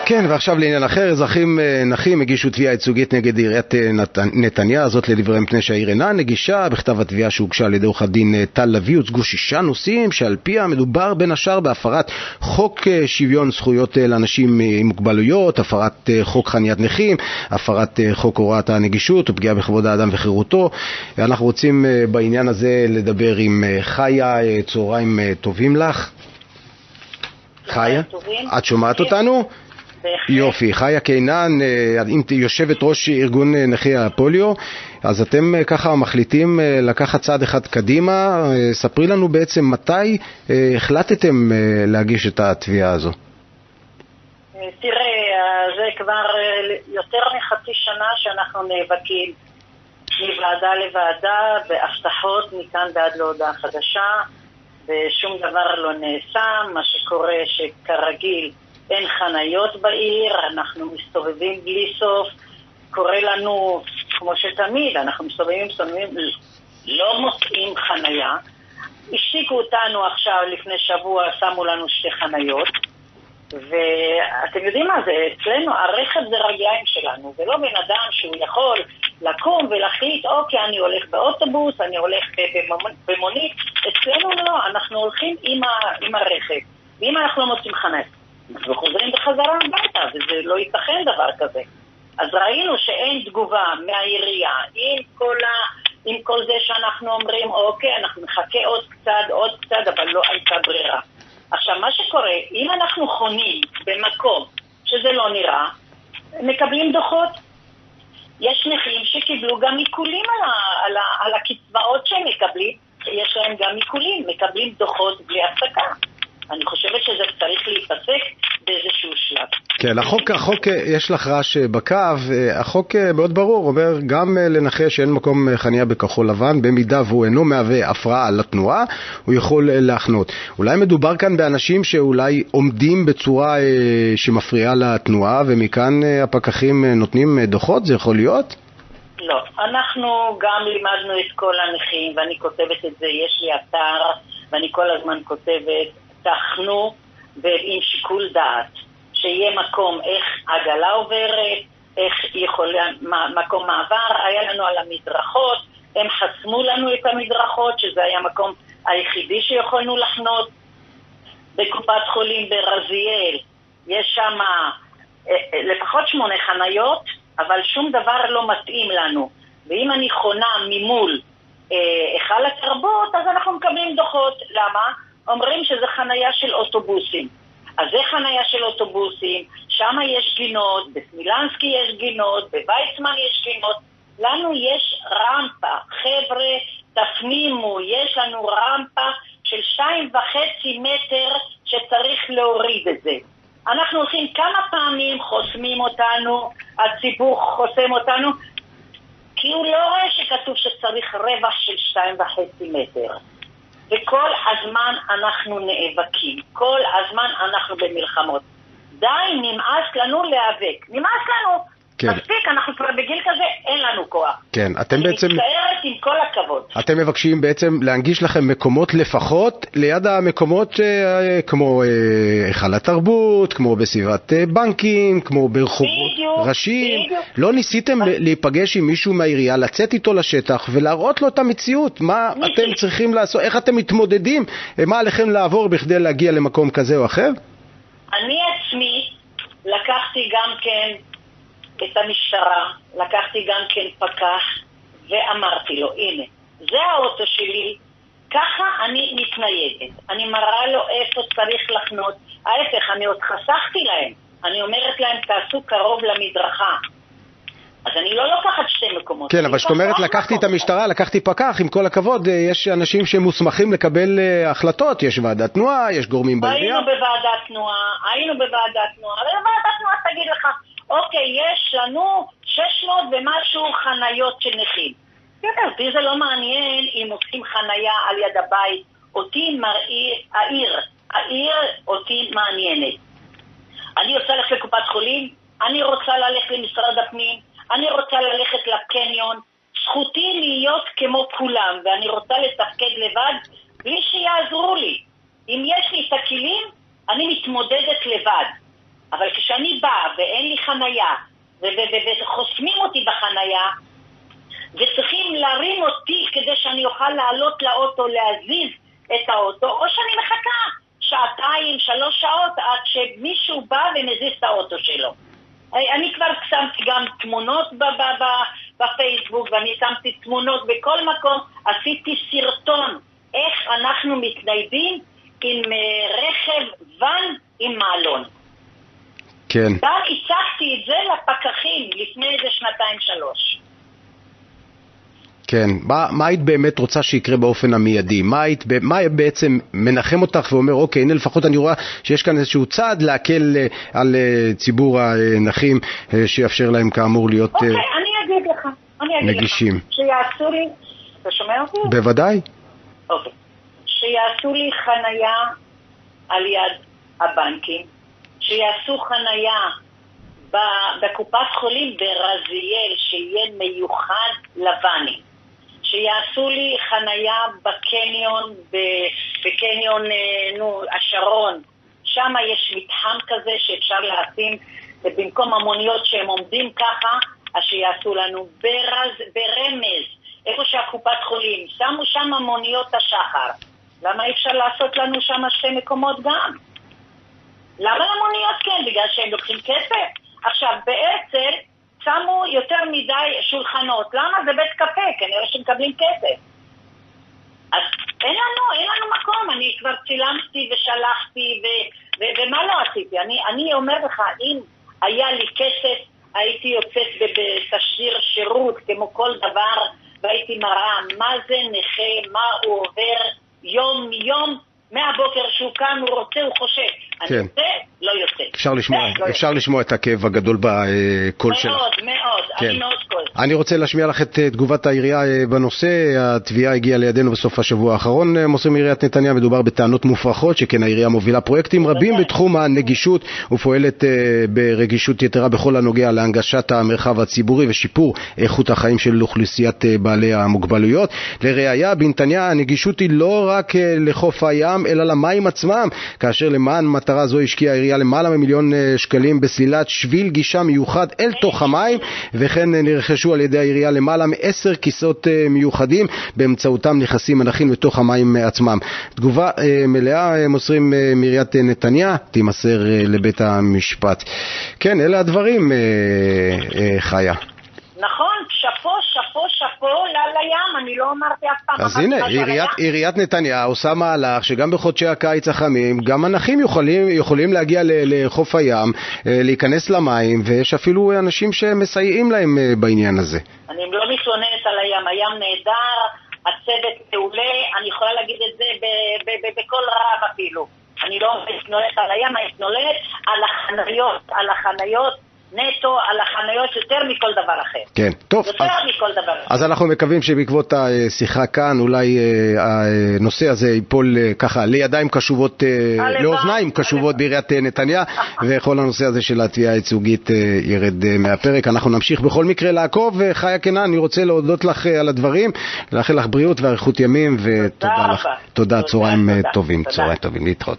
כן, ועכשיו לעניין אחר, אזרחים נכים הגישו תביעה ייצוגית נגד עיריית נתניה, זאת לדבריהם מפני שהעיר אינה נגישה. בכתב התביעה שהוגשה על ידי עורך הדין טל לביא הוצגו 6 נושאים שעל פיה מדובר בין השאר בהפרת חוק שוויון זכויות לאנשים עם מוגבלויות, הפרת חוק חניית נכים, הפרת חוק הוראת הנגישות ופגיעה בכבוד האדם וחירותו. אנחנו רוצים בעניין הזה לדבר עם חיה. צהריים טובים לך. חיה, את שומעת אותנו? יופי, חיה קינן, יושבת ראש ארגון נכי הפוליו. אז אתם ככה מחליטים לקחת צעד אחד קדימה. ספרי לנו בעצם מתי החלטתם להגיש את התביעה הזו. תראה, זה כבר יותר מחצי שנה שאנחנו נאבקים מוועדה לוועדה בהבטחות מכאן ועד להודעה חדשה, ושום דבר לא נעשה. מה שקורה שכרגיל אין חניות בעיר, אנחנו מסתובבים בלי סוף, קורה לנו כמו שתמיד, אנחנו מסתובבים, לא מוצאים חניה. השיקו אותנו עכשיו, לפני שבוע שמו לנו 2 חניות, ואתם יודעים מה זה, אצלנו הרכב זה רגליים שלנו, זה לא בן אדם שהוא יכול לקום ולהחליט, אוקיי, אני הולך באוטובוס, אני הולך במונית. אצלנו לא, אנחנו הולכים עם הרכב, ואם אנחנו לא מוצאים חניה אנחנו חוזרים בחזרה הביתה, וזה לא ייתכן דבר כזה. אז ראינו שאין תגובה מהעירייה, עם כל זה שאנחנו אומרים, אוקיי, אנחנו נחכה עוד קצת, אבל לא הייתה ברירה. עכשיו, מה שקורה, אם אנחנו חונים במקום שזה לא נראה, מקבלים דוחות. יש נכים שקיבלו גם עיקולים על הקצבאות שהם מקבלים, יש להם גם עיקולים, מקבלים דוחות בלי הפסקה. אני חושבת שזה צריך להיפסק באיזשהו שלב. כן, החוק יש לך רעש בקו, החוק מאוד ברור, אומר גם לנכה שאין מקום חניה בכחול לבן, במידה והוא אינו מהווה הפרעה לתנועה, הוא יכול להחנות. אולי מדובר כאן באנשים שאולי עומדים בצורה שמפריעה לתנועה, ומכאן הפקחים נותנים דוחות, זה יכול להיות? לא, אנחנו גם לימדנו את כל הנכים, ואני כותבת את זה, יש לי אתר, ואני כל הזמן כותבת, תחנו ועם שיקול דעת, שיהיה מקום איך עגלה עוברת, איך יכולה, מקום מעבר. היה לנו על המדרכות, הם חסמו לנו את המדרכות, שזה היה מקום היחידי שיכולנו לחנות. בקופת חולים ברזיאל יש שם לפחות 8 חניות, אבל שום דבר לא מתאים לנו. ואם אני חונה ממול היכל התרבות, אז אנחנו מקבלים דוחות. למה? אומרים שזה חניה של אוטובוסים. אז זה חניה של אוטובוסים, שם יש גינות, בסמילנסקי יש גינות, בוויצמן יש גינות. לנו יש רמפה, חבר'ה, תפנימו, יש לנו רמפה של 2.5 מטר שצריך להוריד את זה. אנחנו הולכים כמה פעמים, חוסמים אותנו, הציבור חוסם אותנו, כי הוא לא רואה שכתוב שצריך רווח של 2.5 מטר. וכל הזמן אנחנו נאבקים, כל הזמן אנחנו במלחמות. די, נמאס לנו להיאבק, נמאס לנו. כן. מספיק, אנחנו כבר בגיל כזה, אין לנו כוח. כן, אתם בעצם... אני מצטערת עם כל הכבוד. אתם מבקשים בעצם להנגיש לכם מקומות לפחות ליד המקומות כמו היכל התרבות, כמו בסביבת בנקים, כמו ברחובות ראשיים. בדיוק. לא ניסיתם להיפגש עם מישהו מהעירייה, לצאת איתו לשטח ולהראות לו את המציאות? מה אתם צריכים לעשות? איך אתם מתמודדים? מה עליכם לעבור בכדי להגיע למקום כזה או אחר? אני עצמי לקחתי גם כן את המשטרה, לקחתי גם כן פקח ואמרתי לו, הנה, זה האוטו שלי, ככה אני מתניידת, אני מראה לו איפה צריך לחנות. ההפך, אני עוד חסכתי להם, אני אומרת להם תעשו קרוב למדרכה, אז אני לא לוקחת 2 מקומות. כן, אבל שאת אומרת לקחתי את המשטרה, לקחתי פקח, עם כל הכבוד, יש אנשים שמוסמכים לקבל החלטות, יש ועדת תנועה, יש גורמים בעירייה. היינו בוועדת תנועה, וועדת תנועה תגיד לך, אוקיי, יש לנו 600 ומשהו חניות של נכים. אותי זה לא מעניין אם עושים חניה על יד הבית, אותי העיר אותי מעניינת. אני רוצה ללכת לקופת חולים, אני רוצה ללכת למשרד הפנים, אני רוצה ללכת לקניון, זכותי להיות כמו כולם, ואני רוצה לתפקד לבד בלי שיעזרו לי. אם יש לי את הכלים, אני מתמודדת לבד. אבל כשאני באה ואין לי חנייה, וחוסמים אותי בחנייה, וצריכים להרים אותי כדי שאני אוכל לעלות לאוטו, להזיז את האוטו, או שאני מחכה 2-3 שעות עד שמישהו בא ומזיז את האוטו שלו. אני כבר שמתי גם תמונות בפייסבוק, ואני שמתי תמונות בכל מקום, עשיתי סרטון איך אנחנו מתניידים עם רכב ון עם מעלון. כן. גם הצגתי את זה לפקחים לפני איזה 2-3. כן, מה היית באמת רוצה שיקרה באופן המיידי? מה בעצם מנחם אותך ואומר, אוקיי, הנה לפחות אני רואה שיש כאן איזשהו צעד להקל על ציבור הנכים, שיאפשר להם כאמור להיות אוקיי, אני אגיד לך. נגישים. שיעשו לי, אתה שומע אותי? בוודאי. אוקיי. שיעשו לי חנייה על יד הבנקים, שיעשו חנייה בקופת חולים ברזיאל, שיהיה מיוחד לבנים, שיעשו לי חנייה בקניון, בקניון השרון, שם יש מתחם כזה שאפשר לשים, במקום המוניות שהם עומדים ככה, אז שיעשו לנו ברמז, איפה שהקופת חולים, שמו שם מוניות השחר. למה אי אפשר לעשות לנו שם 2 מקומות גם? למה למוניות כן? בגלל שהם לוקחים כסף? עכשיו, בעצם שמו יותר מדי שולחנות. למה? זה בית קפה, כנראה שמקבלים כסף. אז אין לנו מקום. אני כבר צילמתי ושלחתי ומה לא עשיתי? אני אומר לך, אם היה לי כסף, הייתי יוצאת בתשדיר שירות כמו כל דבר, והייתי מראה מה זה נכה, מה הוא עובר יום יום, מהבוקר שהוא כאן, הוא רוצה, הוא חושב. אני יוצא, לא יוצא. אפשר לשמוע את הכאב הגדול בקול שלך. מאוד, אני מאוד קול. אני רוצה להשמיע לך את תגובת העירייה בנושא. התביעה הגיעה לידינו בסוף השבוע האחרון. מוסרים עיריית נתניה, מדובר בטענות מופרכות, שכן העירייה מובילה פרויקטים רבים בתחום הנגישות, ופועלת ברגישות יתרה בכל הנוגע להנגשת המרחב הציבורי ושיפור איכות החיים של אוכלוסיית בעלי המוגבלויות. לראיה, בנתניה הנגישות היא לא רק לחוף הים, אלא למים עצמם, כאשר למען מטרה זו השקיעה העירייה למעלה מ1,000,000 שקלים בסלילת שביל גישה מיוחד אל תוך המים, וכן נרכשו על ידי העירייה למעלה מ10 כיסאות מיוחדים, באמצעותם נכנסים הנכים לתוך המים עצמם. תגובה מלאה מוסרים מעיריית נתניה, תימסר לבית המשפט. כן, אלה הדברים, חיה. נכון, שפו לים, אני לא אמרתי אף פעם. אז הנה, עיריית נתניה עושה מהלך שגם בחודשי הקיץ החמים, גם הנכים יכולים להגיע לחוף הים, להיכנס למים, ויש אפילו אנשים שמסייעים להם בעניין הזה. אני לא מתלוננת על הים נהדר, הצוות מעולה, אני יכולה להגיד את זה בכל רב אפילו. אני לא מתלוננת על הים, אני מתלוננת על החניות, נטו על החניות יותר מכל דבר אחר. כן, טוב. יותר מכל דבר אחר. אז אנחנו מקווים שבעקבות השיחה כאן, אולי הנושא הזה ייפול ככה לידיים קשובות, לאוזניים קשובות בעיריית נתניה, וכל הנושא הזה של התביעה הייצוגית ירד מהפרק. אנחנו נמשיך בכל מקרה לעקוב. חיה קנן, אני רוצה להודות לך על הדברים, לאחל לך בריאות ואריכות ימים, ותודה לך. תודה, צהריים טובים, להתראות.